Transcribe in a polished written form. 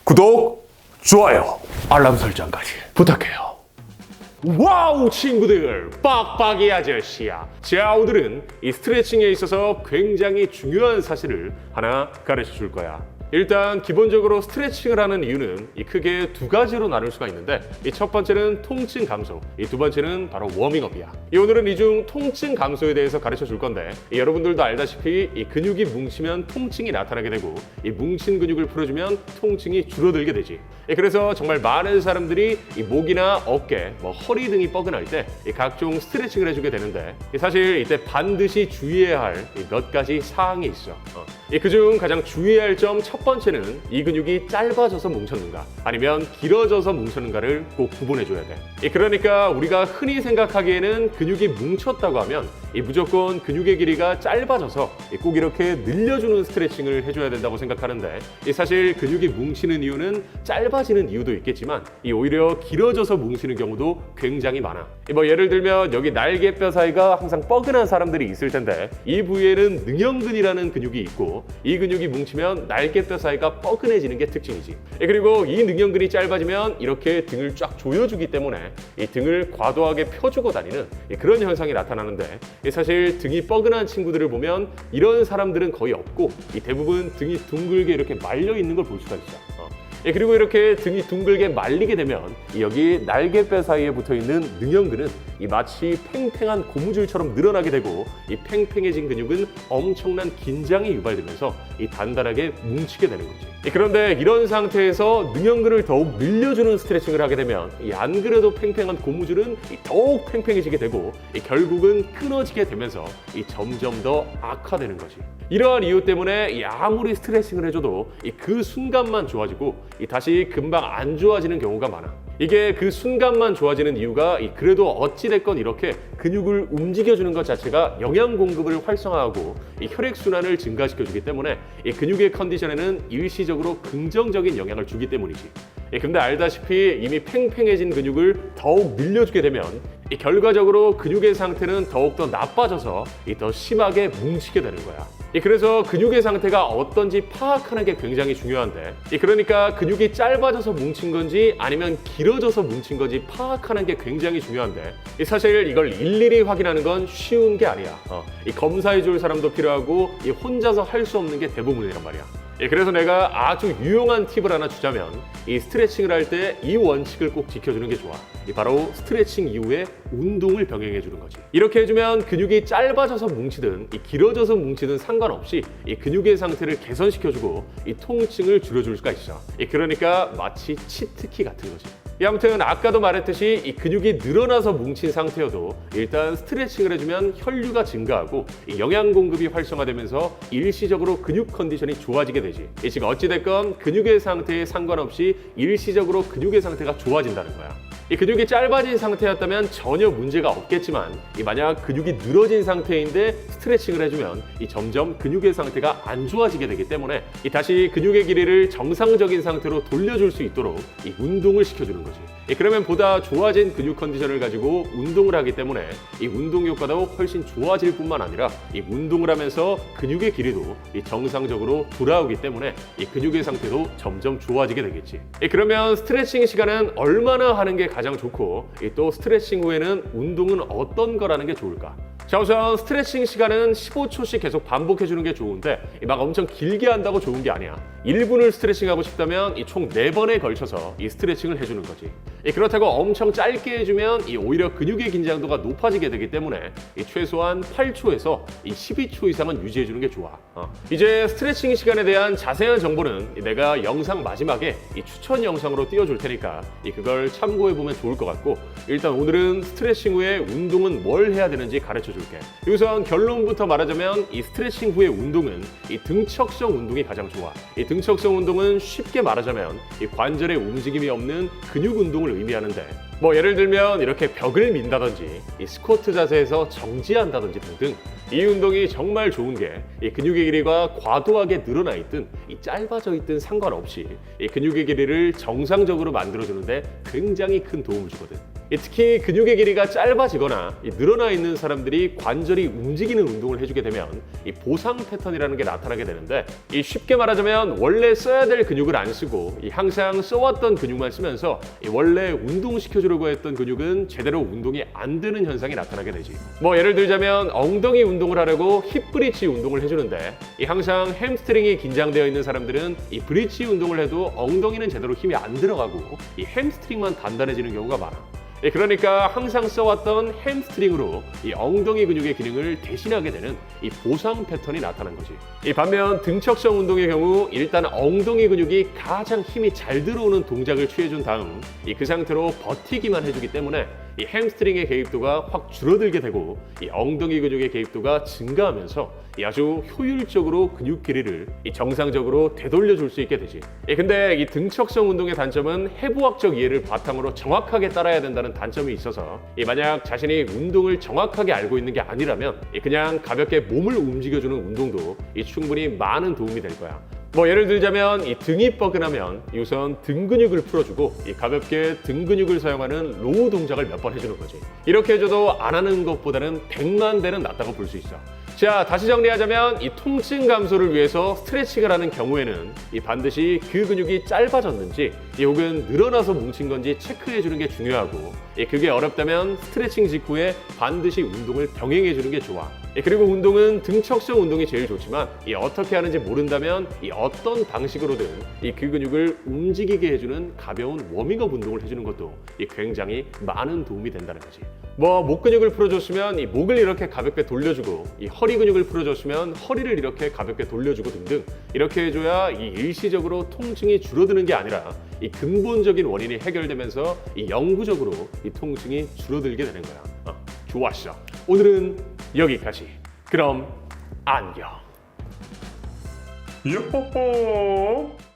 구독, 좋아요, 알람 설정까지 부탁해요. 와우 친구들, 빡빡이 아저씨야. 자, 오늘은 이 스트레칭에 있어서 굉장히 중요한 사실을 하나 가르쳐 줄 거야. 일단 기본적으로 스트레칭을 하는 이유는 크게 두 가지로 나눌 수가 있는데, 이 첫 번째는 통증 감소, 이 두 번째는 바로 워밍업이야. 오늘은 이 중 통증 감소에 대해서 가르쳐 줄 건데, 여러분들도 알다시피 이 근육이 뭉치면 통증이 나타나게 되고, 이 뭉친 근육을 풀어주면 통증이 줄어들게 되지. 그래서 정말 많은 사람들이 이 목이나 어깨, 허리 등이 뻐근할 때 각종 스트레칭을 해주게 되는데, 사실 이때 반드시 주의해야 할 몇 가지 사항이 있어. 그중 가장 주의해야 할 점 첫 번째는 이 근육이 짧아져서 뭉쳤는가 아니면 길어져서 뭉쳤는가를 꼭 구분해줘야 돼. 그러니까 우리가 흔히 생각하기에는 근육이 뭉쳤다고 하면 무조건 근육의 길이가 짧아져서 꼭 이렇게 늘려주는 스트레칭을 해줘야 된다고 생각하는데, 사실 근육이 뭉치는 이유는 짧아지는 이유도 있겠지만 오히려 길어져서 뭉치는 경우도 굉장히 많아. 예를 들면 여기 날개뼈 사이가 항상 뻐근한 사람들이 있을 텐데, 이 부위에는 능형근이라는 근육이 있고, 이 근육이 뭉치면 날개뼈 사이가 뻐근해지는 게 특징이지. 그리고 이 능형근이 짧아지면 이렇게 등을 쫙 조여주기 때문에 이 등을 과도하게 펴주고 다니는 그런 현상이 나타나는데, 사실 등이 뻐근한 친구들을 보면 이런 사람들은 거의 없고, 대부분 등이 둥글게 이렇게 말려 있는 걸 볼 수가 있어. 그리고 이렇게 등이 둥글게 말리게 되면 여기 날개뼈 사이에 붙어있는 능형근은 마치 팽팽한 고무줄처럼 늘어나게 되고, 이 팽팽해진 근육은 엄청난 긴장이 유발되면서 단단하게 뭉치게 되는 거지. 그런데 이런 상태에서 능형근을 더욱 늘려주는 스트레칭을 하게 되면 안 그래도 팽팽한 고무줄은 더욱 팽팽해지게 되고, 결국은 끊어지게 되면서 점점 더 악화되는 거지. 이러한 이유 때문에 아무리 스트레칭을 해줘도 그 순간만 좋아지고 다시 금방 안 좋아지는 경우가 많아. 이게 그 순간만 좋아지는 이유가 그래도 어찌됐건 이렇게 근육을 움직여주는 것 자체가 영양 공급을 활성화하고 혈액순환을 증가시켜주기 때문에 근육의 컨디션에는 일시적으로 긍정적인 영향을 주기 때문이지. 근데 알다시피 이미 팽팽해진 근육을 더욱 늘려주게 되면 결과적으로 근육의 상태는 더욱더 나빠져서 더 심하게 뭉치게 되는 거야. 그래서 근육의 상태가 어떤지 파악하는 게 굉장히 중요한데, 그러니까 근육이 짧아져서 뭉친 건지 아니면 길어져서 뭉친 건지 파악하는 게 굉장히 중요한데, 사실 이걸 일일이 확인하는 건 쉬운 게 아니야. 검사해 줄 사람도 필요하고 혼자서 할 수 없는 게 대부분이란 말이야. 그래서 내가 아주 유용한 팁을 하나 주자면, 스트레칭을 할 때 이 원칙을 꼭 지켜주는 게 좋아. 바로 스트레칭 이후에 운동을 병행해 주는 거지. 이렇게 해주면 근육이 짧아져서 뭉치든 길어져서 뭉치든 상관없이 근육의 상태를 개선시켜주고 통증을 줄여줄 수가 있어. 그러니까 마치 치트키 같은 거지. 아무튼 아까도 말했듯이 근육이 늘어나서 뭉친 상태여도 일단 스트레칭을 해주면 혈류가 증가하고 영양 공급이 활성화되면서 일시적으로 근육 컨디션이 좋아지게 되지. 즉 어찌됐건 근육의 상태에 상관없이 일시적으로 근육의 상태가 좋아진다는 거야. 근육이 짧아진 상태였다면 전혀 문제가 없겠지만, 만약 근육이 늘어진 상태인데 스트레칭을 해주면 점점 근육의 상태가 안 좋아지게 되기 때문에 다시 근육의 길이를 정상적인 상태로 돌려줄 수 있도록 운동을 시켜주는 거지. 그러면 보다 좋아진 근육 컨디션을 가지고 운동을 하기 때문에 운동 효과도 훨씬 좋아질 뿐만 아니라 운동을 하면서 근육의 길이도 정상적으로 돌아오기 때문에 근육의 상태도 점점 좋아지게 되겠지. 그러면 스트레칭 시간은 얼마나 하는 게 가장 좋고, 또 스트레칭 후에는 운동은 어떤 거라는 게 좋을까? 자, 우선 스트레칭 시간은 15초씩 계속 반복해주는 게 좋은데, 막 엄청 길게 한다고 좋은 게 아니야. 1분을 스트레칭하고 싶다면 총 4번에 걸쳐서 스트레칭을 해주는 거지. 그렇다고 엄청 짧게 해주면 오히려 근육의 긴장도가 높아지게 되기 때문에 최소한 8초에서 12초 이상은 유지해주는 게 좋아. 이제 스트레칭 시간에 대한 자세한 정보는 내가 영상 마지막에 추천 영상으로 띄워줄 테니까 그걸 참고해보면 좋을 것 같고, 일단 오늘은 스트레칭 후에 운동은 뭘 해야 되는지 가르쳐 줄게. 우선 결론부터 말하자면 스트레칭 후의 운동은 등척성 운동이 가장 좋아. 등척성 운동은 쉽게 말하자면 관절에 움직임이 없는 근육 운동을 의미하는데, 예를 들면 이렇게 벽을 민다든지 스쿼트 자세에서 정지한다든지 등등, 이 운동이 정말 좋은 게 근육의 길이가 과도하게 늘어나 있든 짧아져 있든 상관없이 근육의 길이를 정상적으로 만들어주는데 굉장히 큰 도움을 주거든. 특히 근육의 길이가 짧아지거나 늘어나 있는 사람들이 관절이 움직이는 운동을 해주게 되면 이 보상 패턴이라는 게 나타나게 되는데, 이 쉽게 말하자면 원래 써야 될 근육을 안 쓰고 항상 써왔던 근육만 쓰면서 원래 운동시켜주려고 했던 근육은 제대로 운동이 안 되는 현상이 나타나게 되지. 뭐 예를 들자면 엉덩이 운동을 하려고 힙 브릿지 운동을 해주는데, 항상 햄스트링이 긴장되어 있는 사람들은 이 브릿지 운동을 해도 엉덩이는 제대로 힘이 안 들어가고 이 햄스트링만 단단해지는 경우가 많아. 그러니까 항상 써왔던 햄스트링으로 이 엉덩이 근육의 기능을 대신하게 되는 이 보상 패턴이 나타난 거지. 반면 등척성 운동의 경우 일단 엉덩이 근육이 가장 힘이 잘 들어오는 동작을 취해준 다음 그 상태로 버티기만 해주기 때문에 이 햄스트링의 개입도가 확 줄어들게 되고 이 엉덩이 근육의 개입도가 증가하면서 아주 효율적으로 근육 길이를 정상적으로 되돌려 줄 수 있게 되지. 근데 이 등척성 운동의 단점은 해부학적 이해를 바탕으로 정확하게 따라야 된다는 단점이 있어서 만약 자신이 운동을 정확하게 알고 있는 게 아니라면 그냥 가볍게 몸을 움직여주는 운동도 충분히 많은 도움이 될 거야. 뭐 예를 들자면 이 등이 뻐근하면 우선 등 근육을 풀어주고 가볍게 등 근육을 사용하는 로우 동작을 몇 번 해주는 거지. 이렇게 해줘도 안 하는 것보다는 100만 배는 낫다고 볼 수 있어. 자, 다시 정리하자면 이 통증 감소를 위해서 스트레칭을 하는 경우에는 반드시 그 근육이 짧아졌는지 혹은 늘어나서 뭉친 건지 체크해 주는 게 중요하고, 그게 어렵다면 스트레칭 직후에 반드시 운동을 병행해 주는 게 좋아. 그리고 운동은 등척성 운동이 제일 좋지만 어떻게 하는지 모른다면 어떤 방식으로든 그 근육을 움직이게 해주는 가벼운 워밍업 운동을 해주는 것도 굉장히 많은 도움이 된다는 거지. 뭐 목 근육을 풀어줬으면 목을 이렇게 가볍게 돌려주고, 허리 근육을 풀어줬으면 허리를 이렇게 가볍게 돌려주고 등등, 이렇게 해줘야 일시적으로 통증이 줄어드는 게 아니라 근본적인 원인이 해결되면서 영구적으로 통증이 줄어들게 되는 거야. 좋았어. 오늘은 여기까지. 그럼 안녕. 요호호.